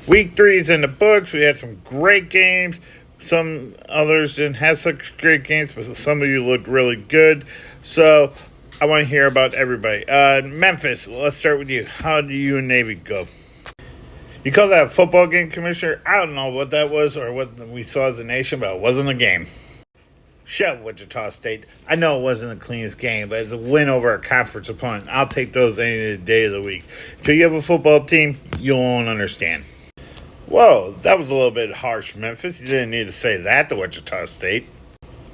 Week 3 is in the books. We had some great games. Some others didn't have such great games, but some of you looked really good. So I want to hear about everybody. Memphis, let's start with you. How do you and Navy go? You call that a football game, Commissioner? I don't know what that was or what we saw as a nation, but it wasn't a game. Shut up, Wichita State. I know it wasn't the cleanest game, but it's a win over a conference opponent. I'll take those any day of the week. Until you have a football team, you won't understand. Whoa, that was a little bit harsh, Memphis. You didn't need to say that to Wichita State.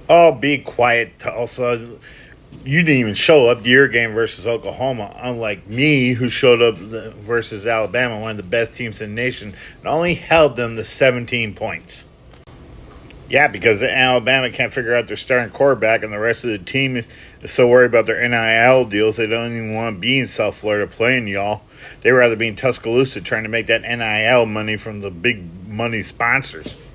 Oh, be quiet, Tulsa. You didn't even show up to your game versus Oklahoma, unlike me, who showed up versus Alabama, one of the best teams in the nation, and only held them to 17 points. Yeah, because Alabama can't figure out their starting quarterback, and the rest of the team is so worried about their NIL deals they don't even want to be in South Florida playing y'all. They'd rather be in Tuscaloosa trying to make that NIL money from the big money sponsors.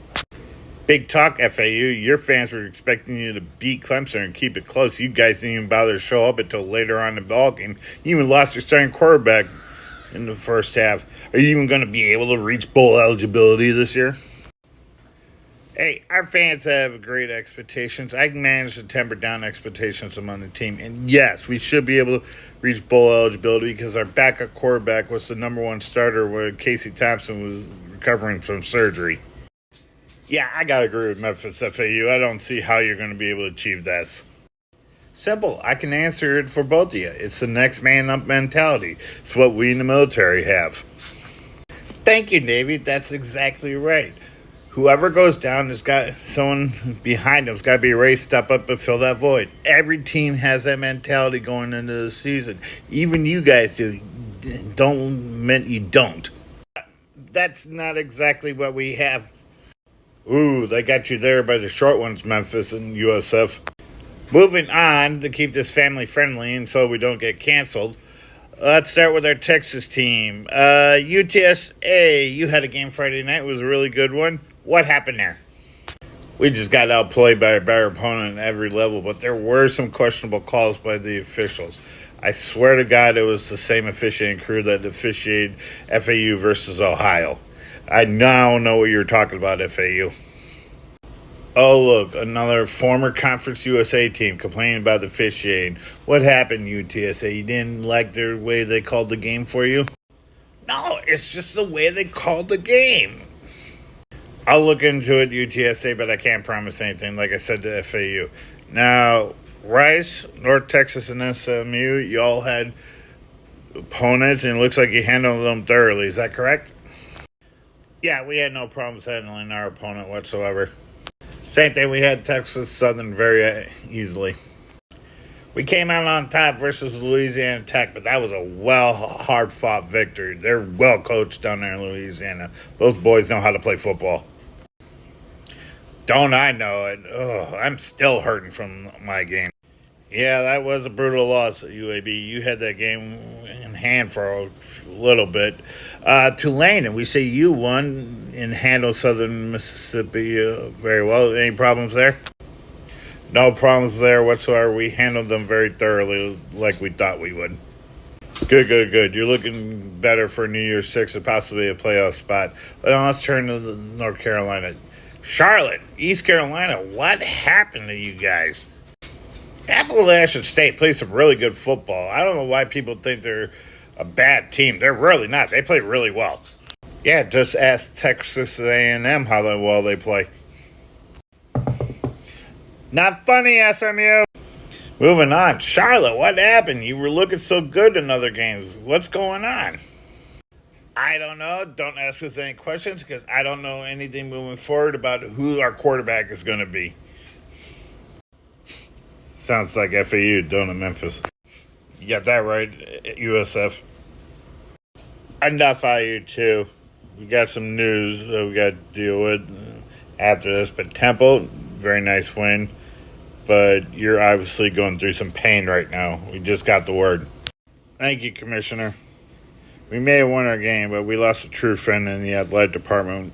Big talk, FAU. Your fans were expecting you to beat Clemson and keep it close. You guys didn't even bother to show up until later on in the ballgame. You even lost your starting quarterback in the first half. Are you even going to be able to reach bowl eligibility this year? Hey, our fans have great expectations. I managed to temper down expectations among the team. And yes, we should be able to reach bowl eligibility because our backup quarterback was the number one starter when Casey Thompson was recovering from surgery. Yeah, I got to agree with Memphis FAU. I don't see how you're going to be able to achieve this. Simple. I can answer it for both of you. It's the next man up mentality. It's what we in the military have. Thank you, Navy. That's exactly right. Whoever goes down has got someone behind them. Has got to be ready to step up and fill that void. Every team has that mentality going into the season. Even you guys do. Don't mean you don't. That's not exactly what we have. Ooh, they got you there by the short ones, Memphis and USF. Moving on to keep this family friendly and so we don't get canceled. Let's start with our Texas team. UTSA, you had a game Friday night. It was a really good one. What happened there? We just got outplayed by a better opponent at every level, but there were some questionable calls by the officials. I swear to God it was the same officiating crew that officiated FAU versus Ohio. I now know what you're talking about, FAU. Oh, look, another former Conference USA team complaining about the officiating. What happened, UTSA? You didn't like the way they called the game for you? No, it's just the way they called the game. I'll look into it, UTSA, but I can't promise anything, like I said to FAU. Now, Rice, North Texas, and SMU, you all had opponents, and it looks like you handled them thoroughly. Is that correct? Yeah, we had no problems handling our opponent whatsoever. Same thing, we had Texas Southern very easily. We came out on top versus Louisiana Tech, but that was a hard-fought victory. They're well coached down there in Louisiana. Those boys know how to play football. Don't I know it? Oh, I'm still hurting from my game. Yeah, that was a brutal loss at UAB. You had that game in hand for a little bit. Tulane, and we say you won and handled Southern Mississippi very well. Any problems there? No problems there whatsoever. We handled them very thoroughly like we thought we would. Good. You're looking better for New Year's 6 and possibly a playoff spot. Let's turn to North Carolina. Charlotte, East Carolina, what happened to you guys? Appalachian State plays some really good football. I don't know why people think they're a bad team. They're really not. They play really well. Yeah, just ask Texas A&M how well they play. Not funny, SMU. Moving on. Charlotte, what happened? You were looking so good in other games. What's going on? I don't know. Don't ask us any questions because I don't know anything moving forward about who our quarterback is going to be. Sounds like FAU, don't it, Memphis? You got that right, USF. Enough IU, too. We got some news that we got to deal with after this. But Temple, very nice win. But you're obviously going through some pain right now. We just got the word. Thank you, Commissioner. We may have won our game, but we lost a true friend in the athletic department.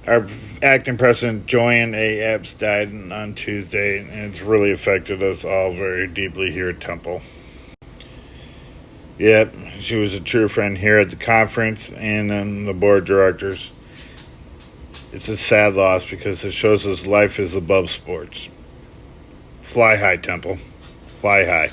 Our acting president, Joanne A. Epps, died on Tuesday, and it's really affected us all very deeply here at Temple. Yep, she was a true friend here at the conference and the board of directors. It's a sad loss because it shows us life is above sports. Fly high, Temple. Fly high.